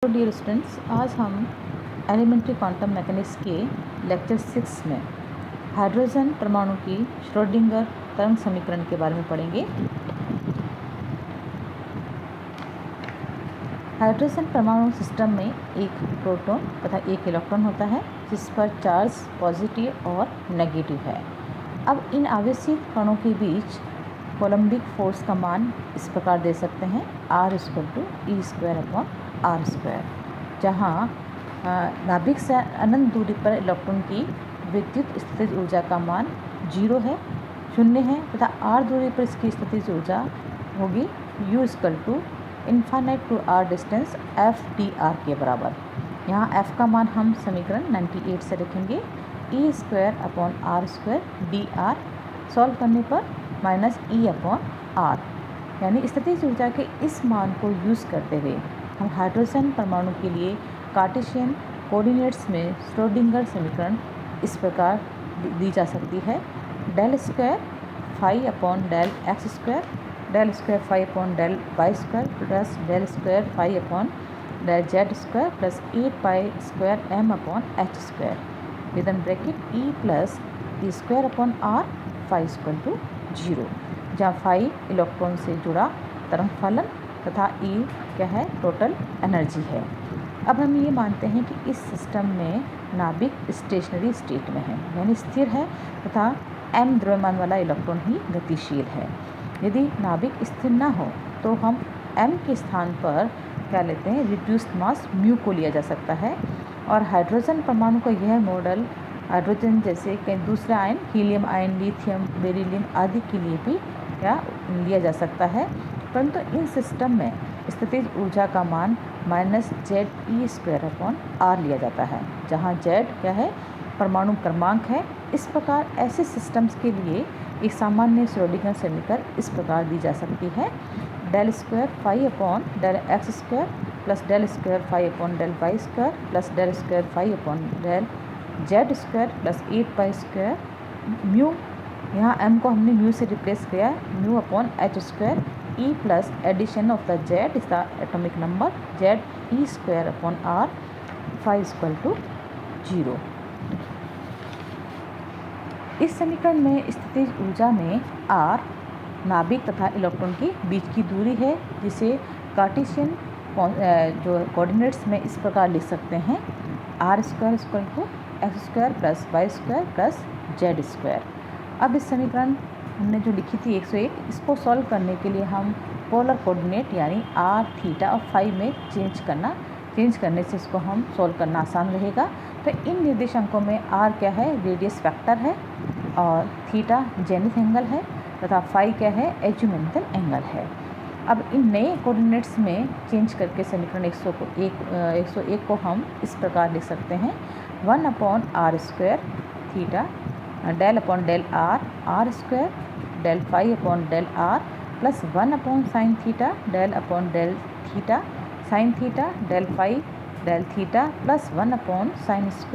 तो dear students, आज हम एलिमेंट्री क्वांटम मैकेनिक्स के लेक्चर 6 में हाइड्रोजन परमाणु की श्रोडिंगर तरंग समीकरण के बारे में पढ़ेंगे। हाइड्रोजन परमाणु सिस्टम में एक प्रोटॉन तथा एक इलेक्ट्रॉन होता है जिस पर चार्ज पॉजिटिव और नेगेटिव है। अब इन आवेशित कणों के बीच कोलम्बिक फोर्स का मान इस प्रकार दे सकते हैं, R=E²/r², जहाँ नाभिक से अनंत दूरी पर इलेक्ट्रॉन की विद्युत स्थितिज ऊर्जा का मान 0 है, 0 है तथा r दूरी पर इसकी स्थितिज ऊर्जा होगी U=∞ to r distance f/d r के बराबर। यहाँ f का मान हम समीकरण 98 से रखेंगे, E²/r²dr सॉल्व करने पर -E/r, यानी स्थितिज ऊर्जा के इस मान को यूज़ करते हुए हम हाइड्रोजन परमाणु के लिए कार्टेशियन कोऑर्डिनेट्स में श्रोडिंगर समीकरण इस प्रकार दी जा सकती है, ∇2 φ/del x² ∇2 φ/del y² plus ∇2 φ/del z² plus 8π² m/h² bracket E plus E²/r φ=0, जहाँ फाई इलेक्ट्रॉन से जुड़ा तरंग फलन तथा E क्या है, टोटल एनर्जी है। अब हम ये मानते हैं कि इस सिस्टम में नाभिक स्टेशनरी स्टेट में है, यानी स्थिर है तथा m द्रव्यमान वाला इलेक्ट्रॉन ही गतिशील है। यदि नाभिक स्थिर ना हो तो हम m के स्थान पर क्या लेते हैं, रिड्यूस्ड मास म्यू को लिया जा सकता है। और हाइड्रोजन परमाणु का यह मॉडल हाइड्रोजन जैसे कई दूसरे ion, helium ion, lithium, beryllium आदि के लिए भी क्या लिया जा सकता है, परंतु इन सिस्टम में स्थितिज ऊर्जा का मान -Ze²/r लिया जाता है, जहाँ Z क्या है, परमाणु क्रमांक है। इस प्रकार ऐसे सिस्टम्स के लिए एक सामान्य श्रोडिंगर समीकरण इस प्रकार दी जा सकती है, ∇2 φ/del x² plus ∇2 φ/del y² plus ∇2 φ/del z² plus 8π² mu, यहाँ m को हमने म्यू से रिप्लेस किया, μ/h², E plus addition of the z is the atomic number Ze²/r φ=0। इस समीकरण में स्थितिज ऊर्जा में r नाभिक तथा इलेक्ट्रॉन के बीच की दूरी है, जिसे कार्टेशियन जो कोऑर्डिनेट्स में इस प्रकार लिख सकते हैं, r² x² plus y² plus z²। अब इस समीकरण हमने जो लिखी थी 101, इसको सॉल्व करने के लिए हम पोलर कोऑर्डिनेट यानी r, थीटा और फाई में चेंज करने से इसको हम सॉल्व करना आसान रहेगा। तो इन निर्देशांकों में r क्या है, रेडियस वेक्टर है, और थीटा जेनिथ एंगल है तथा फाई क्या है, एजुमेंटल एंगल है। अब इन नए कोऑर्डिनेट्स में चेंज करके समीकरण 101 को हम इस प्रकार लिख सकते हैं, 1/r² theta ∇/del r r² del φ/del r plus 1/sin theta ∇/del theta sin theta del phi del theta plus 1/sin²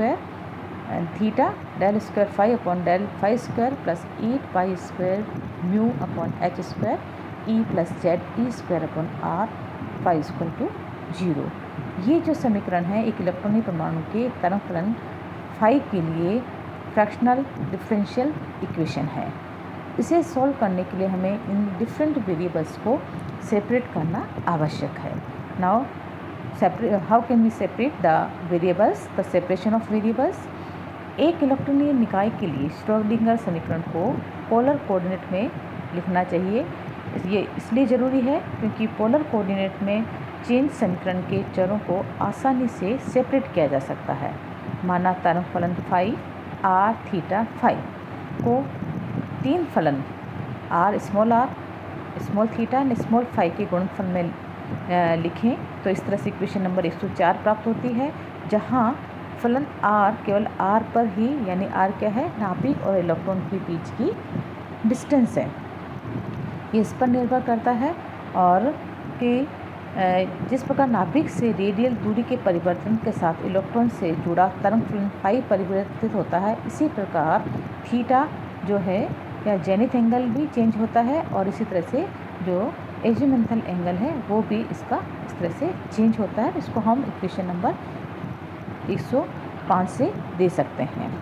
theta ∇2 φ/del phi² plus 8π² μ/h² E plus Ze²/r φ=0। ये जो समीकरण है एक इलेक्ट्रॉनिक परमाणु के तरंग फलन फाई के लिए फ्रैक्शनल डिफरेंशियल इक्वेशन है। इसे सॉल्व करने के लिए हमें इन डिफरेंट वेरिएबल्स को सेपरेट करना आवश्यक है। Now how can we separate the variables, the separation of variables. एक इलेक्ट्रॉनीय निकाय के लिए श्रोडिंगर समीकरण को पोलर कोऑर्डिनेट में लिखना चाहिए। ये इसलिए ज़रूरी है क्योंकि पोलर कोऑर्डिनेट में चेंज समीकरण के चरों को आसानी से सेपरेट किया जा सकता है। माना तरंग फलन फाई, r, थीटा, फाई को तीन फलन r small theta and small phi के गुणनफल में लिखें तो इस तरह से इक्वेशन नंबर 104 प्राप्त होती है, जहाँ फलन r केवल r पर ही, यानी r क्या है, नाभिक और इलेक्ट्रॉन के बीच की डिस्टेंस है, ये इस पर निर्भर करता है। और कि जिस प्रकार नाभिक से रेडियल दूरी के परिवर्तन के साथ इलेक्ट्रॉन से जुड़ा तरंग फलन फाई परिवर्तित होता है, इसी प्रकार थीटा जो है या जेनिथ एंगल भी चेंज होता है, और इसी तरह से जो एजुमेंटल एंगल है वो भी इसका इस तरह से चेंज होता है। इसको हम इक्वेशन नंबर 105 से दे सकते हैं।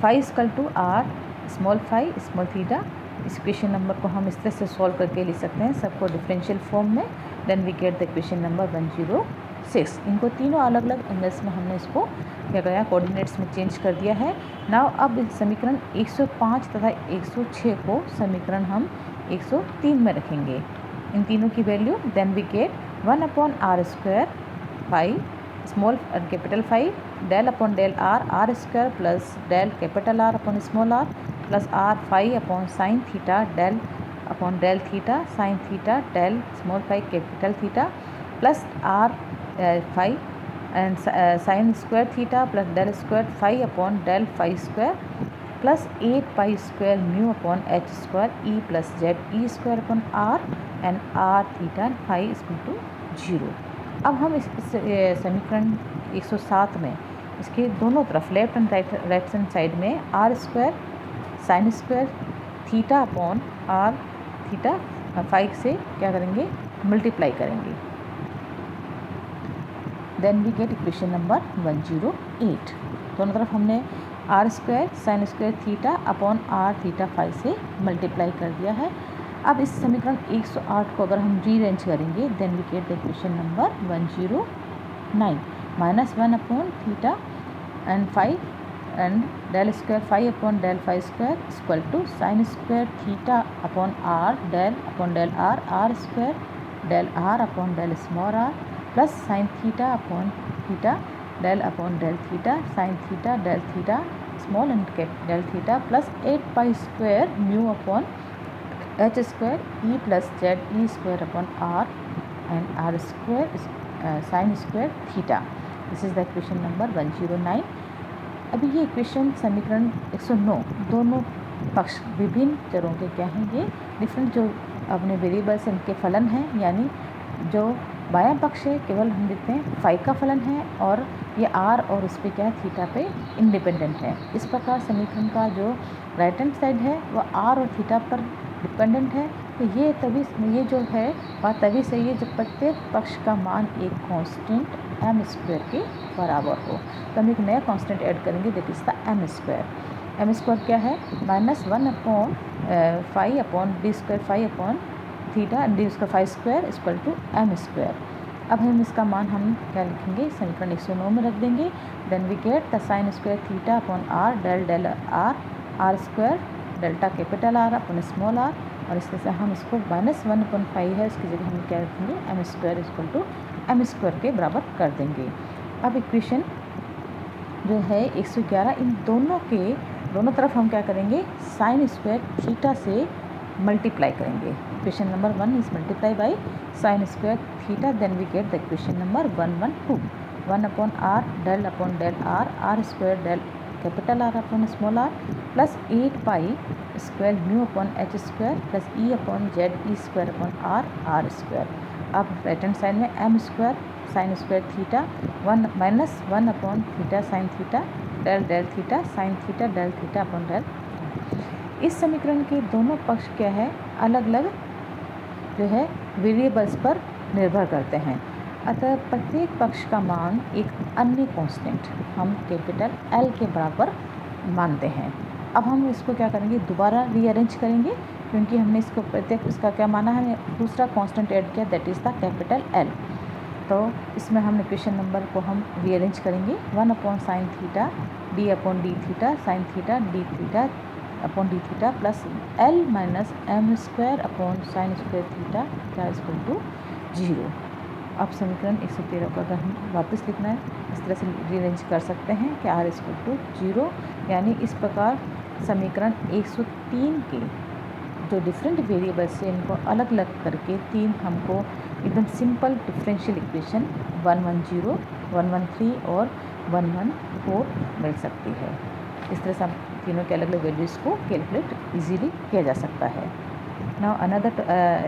Phi equal to R small phi small theta, इस इक्वेशन नंबर को हम इस तरह से सॉल्व करके लिख सकते हैं सबको डिफरेंशियल फॉर्म में। Then we get the equation number 106। इनको तीनों अलग अलग एंगल्स में हमने इसको क्या किया, कोऑर्डिनेट्स में चेंज कर दिया है। नाउ अब समीकरण 105 तथा 106 को समीकरण हम 103 में रखेंगे, इन तीनों की value. Then we get 1/r² phi small capital phi del upon del R square plus del capital R upon small R plus R phi upon sine theta del upon del theta sine theta del small phi capital theta plus R phi and sine square theta plus del square phi upon del phi square plus 8 pi square mu upon H square E plus Z E square upon R and R theta and phi equal to 0। अब हम इस समीकरण 107 में इसके दोनों तरफ left and right hand side में r square sine square theta upon r theta phi से क्या करेंगे, मल्टीप्लाई करेंगे। Then we get equation number 108। दोनों तरफ हमने r square sine square theta upon r theta phi से मल्टीप्लाई कर दिया है। अब इस समीकरण 108 को अगर हम रीअरेंज करेंगे, then we get the equation number 109 -1 upon theta and phi and del square phi upon del phi square equal to sine square theta upon R del upon del R square del R upon del small R plus sine theta upon theta del upon del theta sine theta del theta small and del theta plus 8 pi square mu upon H square E plus Z E square upon R and R square sine square theta. This is the equation number 109। अभी ये equation समीकरण 109 दोनों पक्ष विभिन्न चरों के क्या हैं, ये डिफरेंट जो अपने वेरिएबल्स इनके फलन हैं, यानी जो बायां पक्ष है केवल हम देखते हैं फाई का फलन है और ये आर और उस पर क्या है थीटा पे इंडिपेंडेंट है। इस प्रकार समीकरण का जो राइट हैंड साइड है वह आर और थीटा पर डिपेंडेंट है। तो ये तभी ये जो है बात तभी सही है जब प्रत्येक पक्ष का मान एक कांस्टेंट एम स्क्वायर के बराबर हो। तो हम एक नया कांस्टेंट ऐड करेंगे, that is the M square. M square क्या है, -1 upon phi upon D square phi upon theta and D square phi square equal to M square. अब हम इसका मान हम क्या लिखेंगे, समीकरण 109 में रख देंगे। Then we get the sine square theta upon R del del R square delta capital R upon small R, और इस तरह से हम इसको -1 अपॉन फाई है इसकी जगह हम क्या रखेंगे, M square equal to M square के बराबर कर देंगे। अब इक्वेशन जो है 111, इन दोनों के दोनों तरफ हम क्या करेंगे, साइन स्क्वायर थीटा से मल्टीप्लाई करेंगे। Equation number 1 is multiply by sine square theta, then we get the equation number 112 1 upon R del R square del capital R upon small R plus 8 pi square mu upon H square plus E upon Z E square upon R square. अब right hand side में M square sine square theta 1 upon theta sine theta del theta sine theta del theta upon del. इस समीकरण के दोनों पक्ष क्या है, अलग अलग जो है वेरिएबल्स पर निर्भर करते हैं, अतः प्रत्येक पक्ष का मान एक अन्य कांस्टेंट हम कैपिटल एल के बराबर मानते हैं। अब हम इसको क्या करेंगे, दोबारा रीअरेंज करेंगे, क्योंकि हमने इसको प्रत्येक इसका क्या माना है, दूसरा कांस्टेंट ऐड किया, that is the capital L. तो इसमें हम इक्वेशन नंबर को हम रीअरेंज करेंगे, 1 upon sine theta d upon d theta sine theta d theta upon d theta plus l minus m square upon sine square theta क्या equal to 0। अब समीकरण 113 को अगर हम वापस लिखना है इस तरह से रीअरेंज कर सकते हैं कि आर इक्वल टू 0, यानी इस प्रकार समीकरण 103 के जो डिफरेंट वेरिएबल्स हैं इनको अलग अलग करके तीन हमको एकदम सिंपल डिफरेंशियल इक्वेशन 110, 113 और 114 मिल सकती है। इस तरह से हम तीनों के अलग अलग वैल्यूज़ को कैलकुलेट इजीली किया जा सकता है। Now another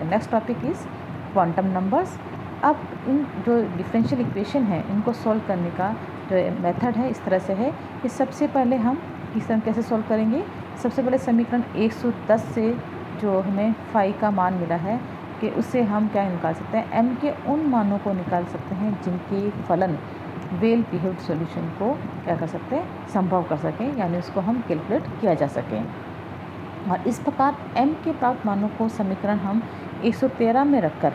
next topic is quantum numbers. अब इन जो डिफरेंशियल इक्वेशन है इनको सॉल्व करने का जो मेथड है इस तरह से है कि सबसे पहले हम इस तरह कैसे सॉल्व करेंगे। सबसे पहले समीकरण 110 से जो हमें फाई का मान मिला है कि उससे हम क्या निकाल सकते हैं, m के उन मानों को निकाल सकते हैं जिनके फलन वेल बिहेव्ड सॉल्यूशन को क्या कर सकते हैं, संभव कर सकें, यानी उसको हम कैलकुलेट किया जा सके। और इस प्रकार m के प्राप्त मानों को समीकरण हम 113 में रखकर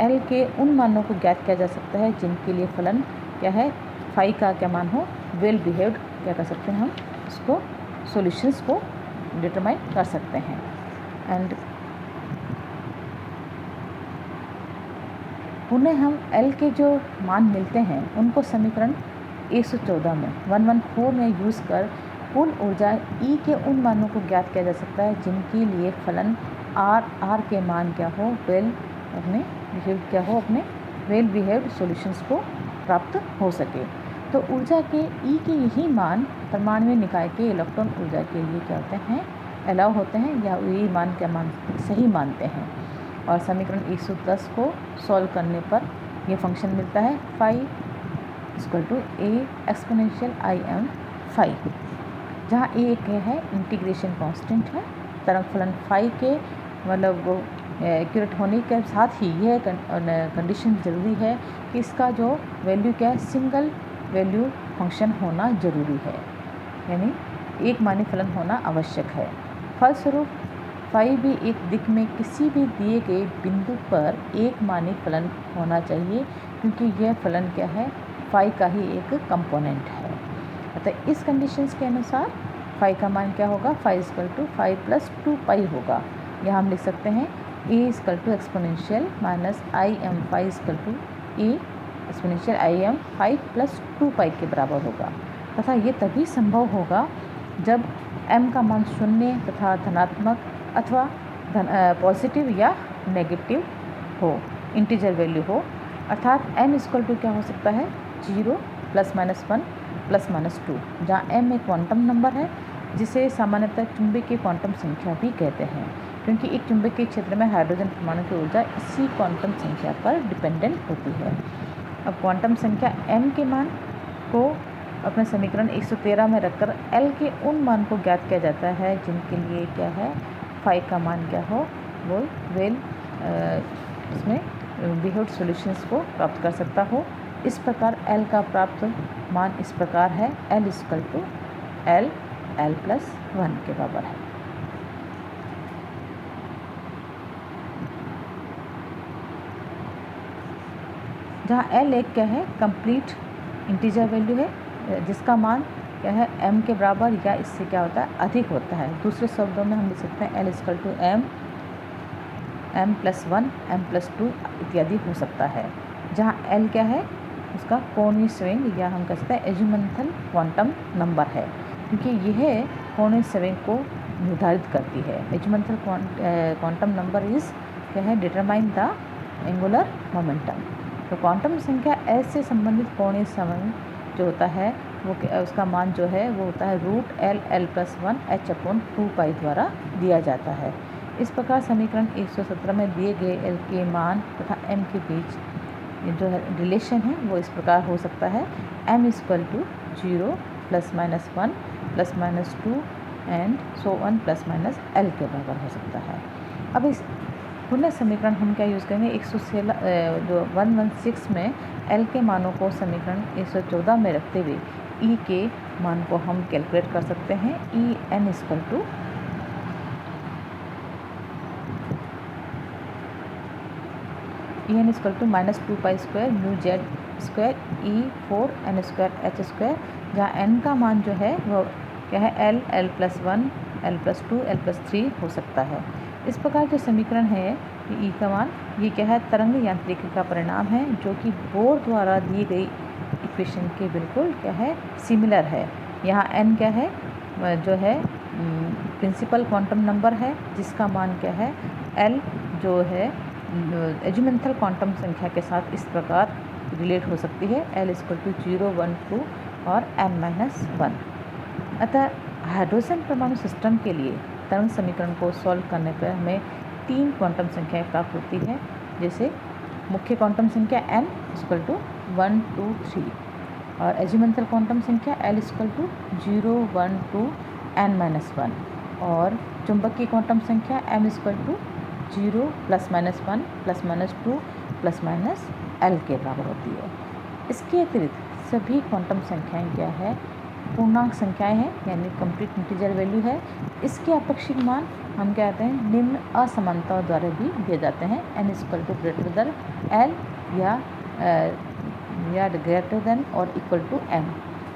l के उन मानों को ज्ञात किया जा सकता है जिनके लिए फलन क्या है, फाई का क्या मान हो, वेल बिहेव्ड क्या कर सकते हैं, हम उसको सॉल्यूशंस को डिटरमाइन कर सकते हैं। एंड पुनः हम L के जो मान मिलते हैं उनको समीकरण 114 में 114 में यूज़ कर कुल ऊर्जा E के उन मानों को ज्ञात किया जा सकता है जिनके लिए फलन R के मान क्या हो, अपने वेल बिहेव्ड सॉल्यूशंस को प्राप्त हो सके। तो ऊर्जा के E के यही मान परमाणु निकाय के इलेक्ट्रॉन ऊर्जा के लिए क्या होते हैं, अलाउ होते हैं, या यही मान क्या सही मानते हैं। और समीकरण 110 को सॉल्व करने पर यह फंक्शन मिलता है phi equal to a exponential im phi, जहाँ a एक है इंटीग्रेशन कांस्टेंट है। तरंग फलन फाई के मतलब वो एक्यूरेट होने के साथ ही यह कंडीशन ज़रूरी है कि इसका जो वैल्यू क्या है, सिंगल वैल्यू फंक्शन होना ज़रूरी है, यानी एक मानी फलन होना आवश्यक है। फलस्वरूप फाई भी एक दिक में किसी भी दिए गए बिंदु पर एक मानी फलन होना चाहिए, क्योंकि यह फलन क्या है, फाई का ही एक कंपोनेंट है। अतः इस कंडीशंस के अनुसार फाई का मान क्या होगा, फाई इक्वल टू 5 + 2 पाई होगा। यहाँ हम लिख सकते हैं a equal to exponential minus i m phi equal to a exponential im 5 + 2 pi के बराबर होगा, तथा ये तभी संभव होगा जब m का मान शून्य तथा धनात्मक अथवा पॉजिटिव या नेगेटिव हो, इंटीजर वैल्यू हो। अर्थात m इक्वल टू क्या हो सकता है, 0 ±1 ±2, जहाँ m एक क्वांटम नंबर है जिसे सामान्यतः चुंबकीय क्वांटम संख्या भी कहते हैं, क्योंकि एक चुंबकीय क्षेत्र में हाइड्रोजन परमाणु की ऊर्जा इसी क्वांटम संख्या पर डिपेंडेंट होती है। अब क्वांटम संख्या m के मान को अपने समीकरण 113 में रखकर L के उन मान को ज्ञात किया जाता है जिनके लिए क्या है, फाई का मान क्या हो, वो वेल इसमें बिहेव्ड सॉल्यूशंस को प्राप्त कर सकता हो। इस प्रकार L का प्राप्त मान इस प्रकार है, L इक्वल टू L + 1 के बराबर है। जहाँ L एक क्या है, कंप्लीट इंटीजर वैल्यू है, जिसका मान क्या है, m के बराबर या इससे क्या होता है, अधिक होता है। दूसरे शब्दों में हम लिख सकते हैं L equal to m +1 m+2 इत्यादि हो सकता है। जहाँ L क्या है, उसका कोणीय संवेग या हम कह सकते हैं एजिमुथल क्वांटम नंबर है, क्योंकि यह कोणीय संवेग को निर्धारित करती है। एजिमुथल क्वांटम नंबर इज क्या है, डिटरमाइन द एंगुलर मोमेंटम। तो क्वांटम संख्या S से संबंधित कोणीय संवेग जो होता है वो उसका मान जो है वो होता है √L + 2 पाई द्वारा दिया जाता है। इस प्रकार समीकरण 117 में दिए गए L के मान तथा m के बीच जो है रिलेशन है वो इस प्रकार हो सकता है, m equal to 0 ±1 ±2 and so on +- L के बराबर हो सकता है। अब इस पुनः समीकरण हम क्या यूज़ करेंगे, 116 में L के मानों को समीकरण 114 में रखते हुए E के मान को हम कैलकुलेट कर सकते हैं। En equal to -2 pi square mu z square E4n²h², जहाँ n का मान जो है वो क्या है, L+1 L+2 L+3 हो सकता है। इस प्रकार जो समीकरण है E का मान ये क्या है, तरंग यांत्रिकी का परिणाम है, जो कि बोर द्वारा दी गई इक्वेशन के बिल्कुल क्या है, सिमिलर है। यहाँ n क्या है, जो है प्रिंसिपल क्वांटम नंबर है, जिसका मान क्या है, L जो है एजिमुथल क्वांटम संख्या के साथ इस प्रकार रिलेट हो सकती है, L इक्वल टू 0 1 2 और n-1। अतः हाइड्रोजन परमाणु सिस्टम के लिए तरंग समीकरण को सॉल्व करने पर हमें 3 क्वांटम संख्याएं प्राप्त होती है, जैसे मुख्य क्वांटम संख्या n इक्वल टू 1 2 3 और एजिमुथल क्वांटम संख्या L इक्वल टू 0 1 2 n-1 और चुंबकीय क्वांटम संख्या m इक्वल टू 0 +-1 +-2 ±L के बराबर होती है। इसके अतिरिक्त सभी क्वांटम संख्याएं क्या है, पूर्णांक संख्याएं हैं, यानी कंप्लीट इंटीजर वैल्यू है। इसके अपेक्षित मान हम क्या कहते हैं, निम्न असमानताओं द्वारा भी दिए जाते हैं, n = ग्रेटर देन L या ग्रेटर देन और इक्वल टू m।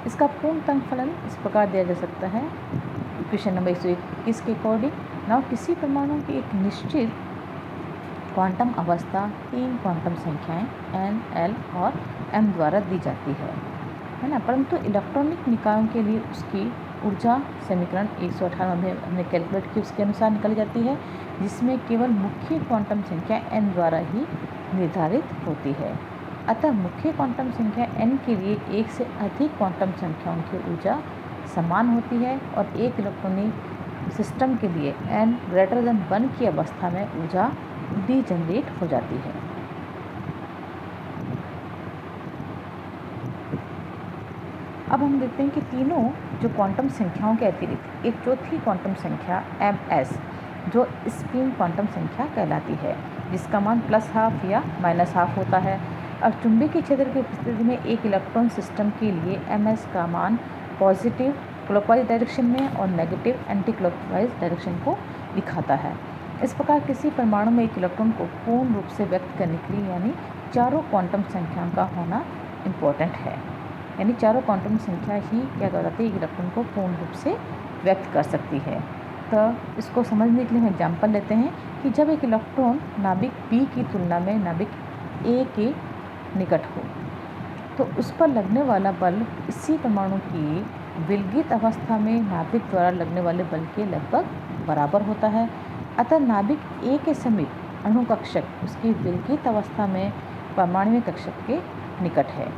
इसका पूर्णतम फलन इस प्रकार दिया जा सकता है इक्वेशन नंबर 121 के अकॉर्डिंग। नाउ किसी परमाणु की एक निश्चित क्वांटम अवस्था 3 क्वांटम संख्याएं n, l और m द्वारा दी जाती है ना, परंतु इलेक्ट्रॉनिक निकायों के लिए उसकी ऊर्जा समीकरण 118 में हमने कैलकुलेट की, उसके अनुसार निकाली जाती है, जिसमें केवल मुख्य क्वांटम संख्या n द्वारा ही निर्धारित होती है। अतः मुख्य क्वांटम संख्या n के लिए एक से अधिक क्वांटम संख्याओं की ऊर्जा समान होती है और एक इलेक्ट्रॉनिक सिस्टम के लिए n > 1 की अवस्था में ऊर्जा डीजनरेट हो जाती है। अब हम देखते हैं कि तीनों जो क्वांटम संख्याओं के अतिरिक्त एक चौथी क्वांटम संख्या ms, जो स्पिन क्वांटम संख्या कहलाती है, जिसका मान +½ या -½ होता है। अब चुंबकीय क्षेत्र की उपस्थिति में एक इलेक्ट्रॉन सिस्टम के लिए ms का मान पॉजिटिव क्लॉकवाइज डायरेक्शन में और नेगेटिव एंटी क्लॉकवाइज डायरेक्शन को दिखाता है। इस प्रकार किसी परमाणु में एक इलेक्ट्रॉन को पूर्ण रूप से व्यक्त करने के लिए यानी चारों क्वांटम संख्याओं का होना इम्पोर्टेंट है, यानी चारों क्वांटम संख्या ही क्या कहलाती है, एक इलेक्ट्रॉन को पूर्ण रूप से व्यक्त कर सकती है। तो इसको समझने के लिए हम एग्जाम्पल लेते हैं कि जब एक इलेक्ट्रॉन नाभिक B की तुलना में नाभिक A के निकट हो तो उस पर लगने वाला बल इसी परमाणु की विलगित अवस्था में नाभिक द्वारा लगने वाले बल के लगभग बराबर होता है। अतः नाभिक A के समीप अणुकक्षक उसकी विलगित अवस्था में परमाणु कक्षक के निकट है।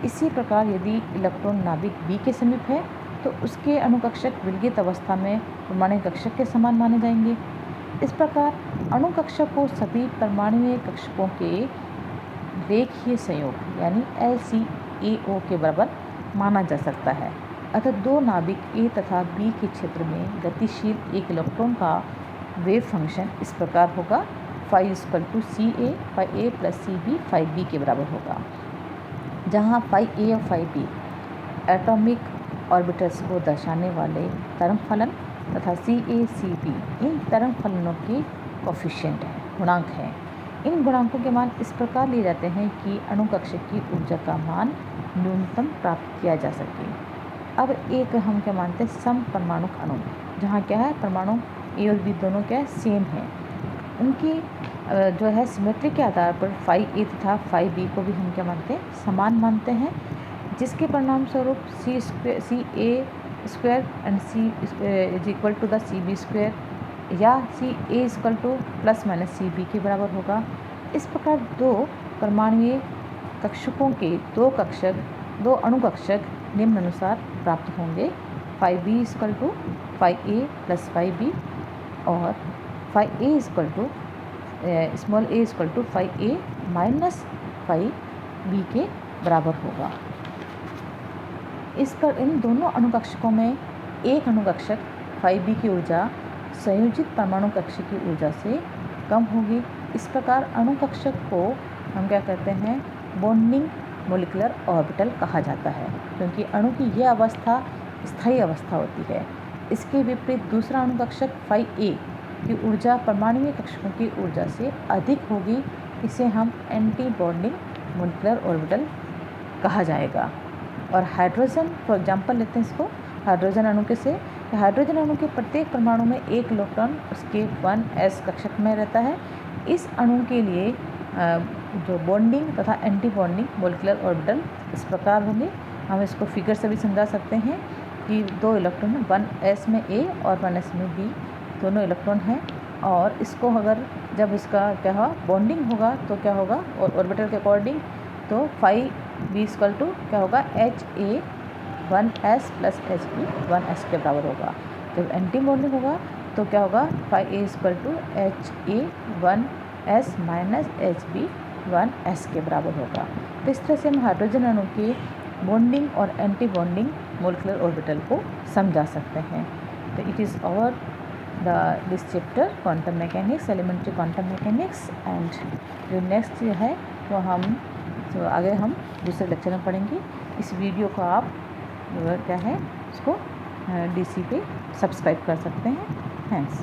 इसी प्रकार यदि इलेक्ट्रॉन नाभिक B के समीप है तो उसके अणुकक्षक विलगित अवस्था में परमाणु कक्षक के समान माने जाएंगे। इस प्रकार अणुकक्षक को सभी परमाणुीय कक्षकों के रेखीय संयोग यानी LCAO के बराबर माना जा सकता है। अतः दो नाभिक A तथा B के क्षेत्र में गतिशील एक इलेक्ट्रॉन का वेव फंक्शन इस प्रकार होगा, phi = CA phi A + CB phi B के बराबर होगा, जहाँ phi A और phi B एटॉमिक ऑर्बिटल्स को दर्शाने वाले तरंग फलन तथा CA CB इन तरंग फलनों के कोफिशिएंट हैं, गुणांक हैं। इन गुणांकों के मान इस प्रकार लिए जाते हैं कि अणुकक्षक की ऊर्जा का मान न्यूनतम प्राप्त किया जा सके। अब एक हम क्या मानते हैं, सम परमाणु अणु, जहाँ क्या है परमाणु A और B दोनों क्या है सेम है, उनकी जो है सिमेट्री के आधार पर phi A तथा phi B को भी हम क्या मानते हैं, समान मानते हैं, जिसके परिणाम स्वरूप CA² एंड C = CB² या CA = ±CB के बराबर होगा। इस प्रकार दो परमाणुीय कक्षकों के दो अणुकक्षक निम्नानुसार प्राप्त होंगे, phi B = phi A + phi B और phi A = phi A minus phi B के बराबर होगा। इस पर इन दोनों अणुकक्षकों में एक अणुकक्षक phi B की ऊर्जा संयोजित परमाणु कक्षक की ऊर्जा से कम होगी। इस प्रकार अणुकक्षक को हम क्या कहते हैं, बॉन्डिंग मोलिकुलर ऑर्बिटल कहा जाता है, क्योंकि अणु की यह अवस्था स्थायी अवस्था होती है। इसके विपरीत दूसरा अणुकक्षक phi A की ऊर्जा परमाणुीय कक्षकों की ऊर्जा से अधिक होगी, इसे हम एंटी बॉन्डिंग मोलिकुलर ऑर्बिटल कहा जाएगा। और हाइड्रोजन फॉर एग्जांपल लेते हैं इसको, हाइड्रोजन अणु के से हाइड्रोजन अणु के प्रत्येक परमाणु में एक इलेक्ट्रॉन उसके 1s कक्षक में रहता है। इस अणु के लिए जो बॉन्डिंग तथा एंटी बॉन्डिंग मोलिकुलर ऑर्बिटल इस प्रकार होंगे। हम इसको फिगर से भी समझा सकते हैं कि दो इलेक्ट्रॉन 1s में A और 1s में B दोनों इलेक्ट्रॉन हैं, और इसको अगर जब इसका क्या होगा बॉन्डिंग होगा तो क्या होगा, और ऑर्बिटल के अकॉर्डिंग तो phi B = क्या होगा HA 1s + HB 1s के बराबर होगा। जब एंटी बॉन्डिंग होगा तो क्या होगा, phi A = HA 1s - HB 1s के बराबर होगा। तो इस तरह से हम हाइड्रोजन अणु के बॉन्डिंग और एंटी बॉन्डिंग मोलिकुलर ऑर्बिटल को समझा सकते हैं। तो it is our this chapter quantum mechanics, elementary quantum mechanics. And जो नेक्स्ट है वो हम आगे हम दूसरे लेक्चर में पढ़ेंगे। इस वीडियो को आप क्या है उसको DC पे सब्सक्राइब कर सकते हैं। थैंक्स।